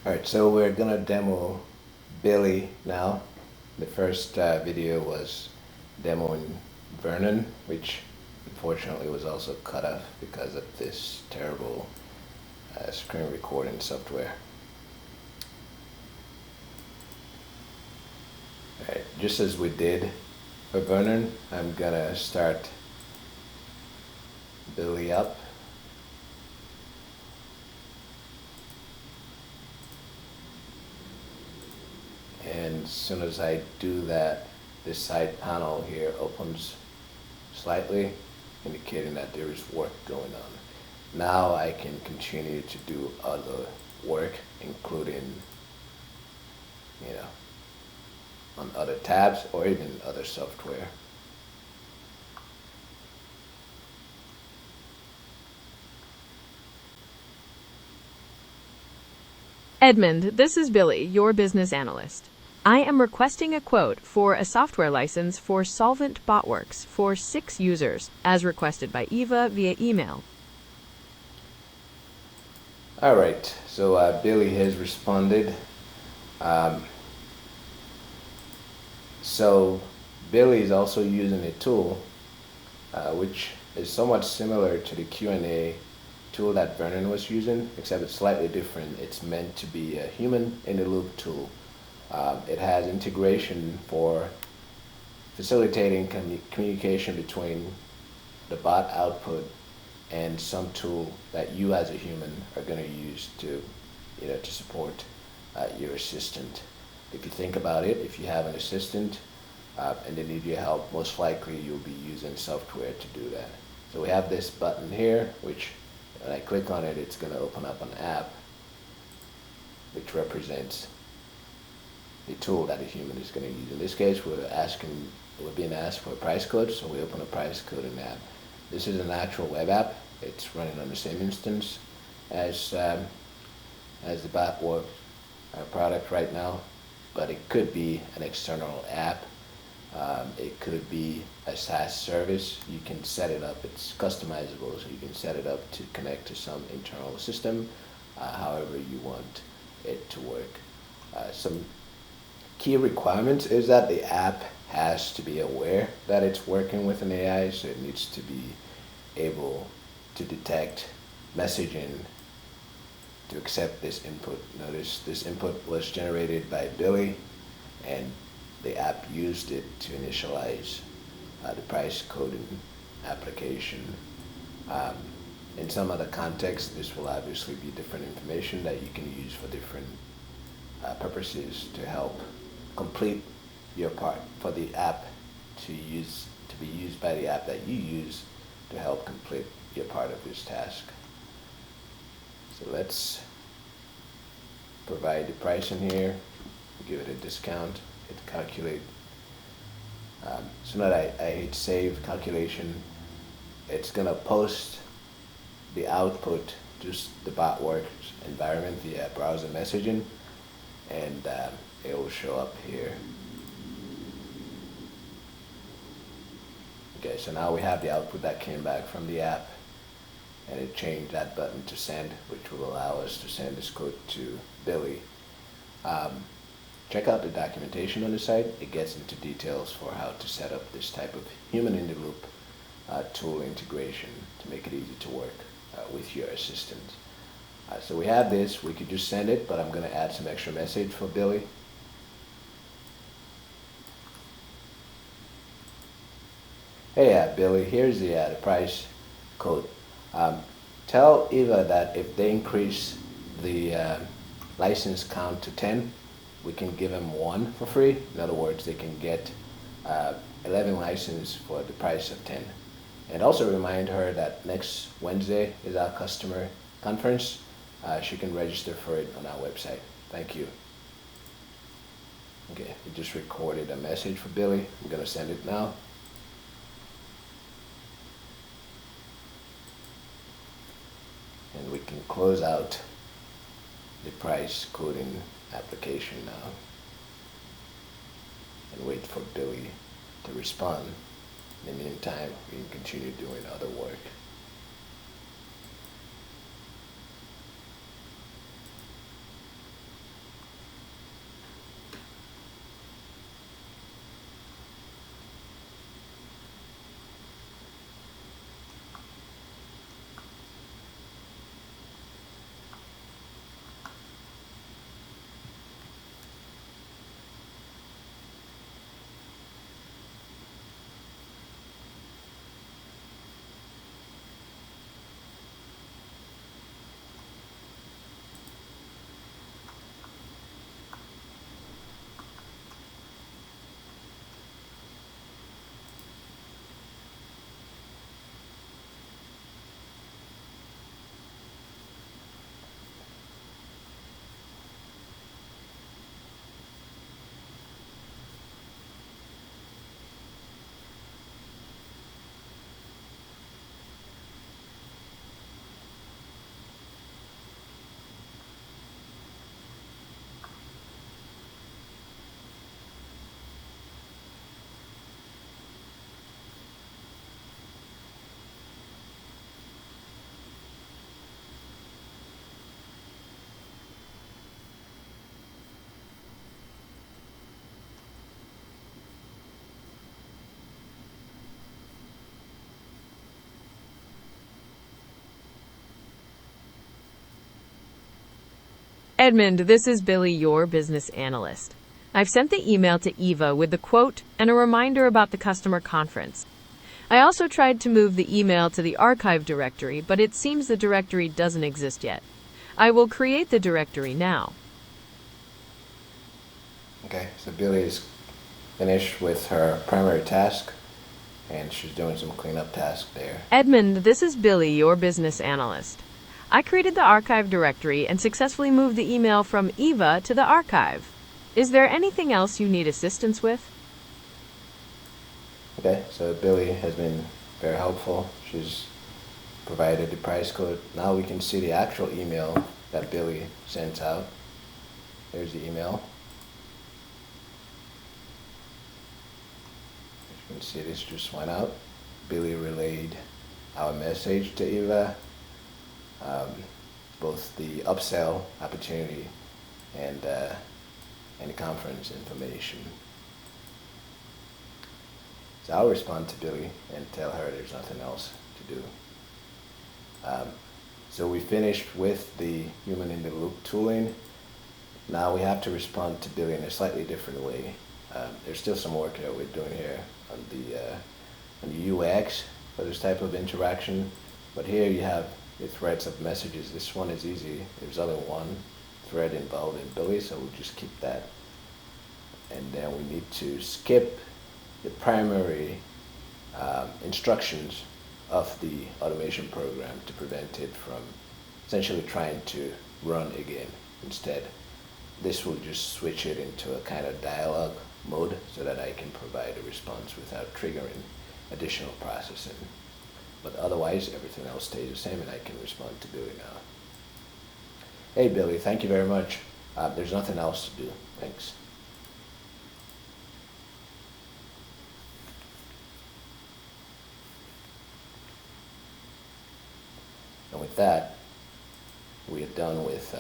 Alright, so we're gonna demo Billy now. The first video was demoing Vernon, which unfortunately was also cut off because of this terrible screen recording software. Alright, just as we did for Vernon, I'm gonna start Billy up. And as soon as I do that, this side panel here opens slightly, indicating that there is work going on. Now I can continue to do other work, including, on other tabs or even other software. Edmund, this is Billy, your business analyst. I am requesting a quote for a software license for Solvent Botworks for 6 users, as requested by Eva via email. All right, so Billy has responded. So Billy is also using a tool which is somewhat similar to the Q&A tool that Vernon was using, except it's slightly different. It's meant to be a human-in-the-loop tool. It has integration for facilitating communication between the bot output and some tool that you as a human are going to use to support your assistant. If you think about it, if you have an assistant and they need your help, most likely you'll be using software to do that. So we have this button here, which when I click on it, it's going to open up an app which represents the tool that a human is going to use. In this case, we're being asked for a price code, so we open a price code in the app. This is an actual web app. It's running on the same instance as the Botworks product right now, but it could be an external app. It could be a SaaS service. You can set it up. It's customizable, so you can set it up to connect to some internal system, however you want it to work. Some key requirements is that the app has to be aware that it's working with an AI, so it needs to be able to detect messaging to accept this input. Notice this input was generated by Billy, and the app used it to initialize the price coding application. In some other context, this will obviously be different information that you can use for different purposes to help complete your part, for the app to be used by the app that you use to help complete your part of this task. So let's provide the price in here, give it a discount, hit calculate. So now that I hit save calculation, it's gonna post the output to the Botworks environment via browser messaging, and it will show up here. Okay, so now we have the output that came back from the app, and it changed that button to send, which will allow us to send this code to Billy. Check out the documentation on the site. It gets into details for how to set up this type of human-in-the-loop tool integration to make it easy to work with your assistant. So we have this. We could just send it, but I'm going to add some extra message for Billy. Hey, Billy, here's the price code. Tell Eva that if they increase the license count to 10, we can give them 1 for free. In other words, they can get 11 licenses for the price of 10. And also remind her that next Wednesday is our customer conference. She can register for it on our website. Thank you. Okay, we just recorded a message for Billy. I'm going to send it now. And we can close out the price coding application now and wait for Billy to respond. In the meantime, we can continue doing other work. Edmund, this is Billy, your business analyst. I've sent the email to Eva with the quote and a reminder about the customer conference. I also tried to move the email to the archive directory, but it seems the directory doesn't exist yet. I will create the directory now. Okay, so Billy is finished with her primary task, and she's doing some cleanup task there. Edmund, this is Billy, your business analyst. I created the archive directory and successfully moved the email from Eva to the archive. Is there anything else you need assistance with? Okay, so Billy has been very helpful. She's provided the price code. Now we can see the actual email that Billy sent out. Here's the email. As you can see, this just went out. Billy relayed our message to Eva, both the upsell opportunity and the conference information. So I'll respond to Billy and tell her there's nothing else to do. So we finished with the human in the loop tooling. Now we have to respond to Billy in a slightly different way. There's still some work that we're doing here on the UX for this type of interaction. But here you have the threads of messages. This one is easy. There's only one thread involved in Billy, so we'll just keep that. And then we need to skip the primary instructions of the automation program to prevent it from essentially trying to run again. Instead, this will just switch it into a kind of dialogue mode so that I can provide a response without triggering additional processing. But otherwise, everything else stays the same and I can respond to Billy now. Hey Billy, thank you very much. There's nothing else to do. Thanks. And with that, we are done with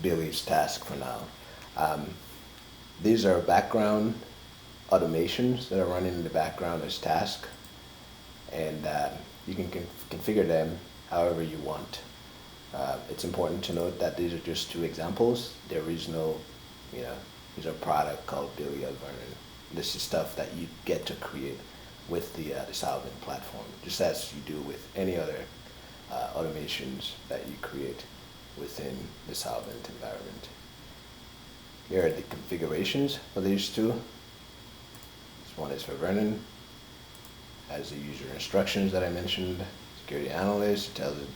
Billy's task for now. These are background automations that are running in the background as tasks, and you can configure them however you want. It's important to note that these are just two examples. There is no, there's a product called Billy of Vernon. This is stuff that you get to create with the Solvent platform, just as you do with any other automations that you create within the Solvent environment. Here are the configurations for these two. This one is for Vernon, has the user instructions that I mentioned. Security analyst, it tells it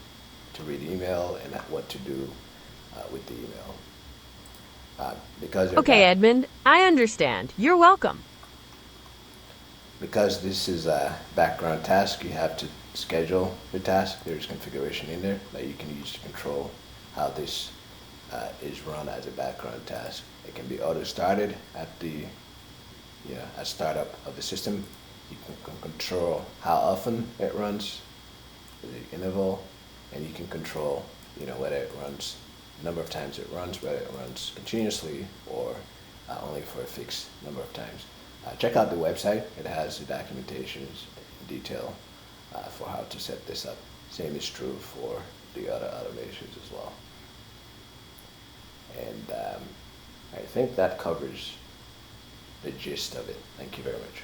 to read email and what to do with the email. Okay, Edmund, I understand. You're welcome. Because this is a background task, you have to schedule the task. There's configuration in there that you can use to control how this is run as a background task. It can be auto-started at the at startup of the system. You can control how often it runs, the interval, and you can control whether it runs, number of times it runs, whether it runs continuously or only for a fixed number of times. Check out the website. It has the documentations in detail for how to set this up. Same is true for the other automations as well. And I think that covers the gist of it. Thank you very much.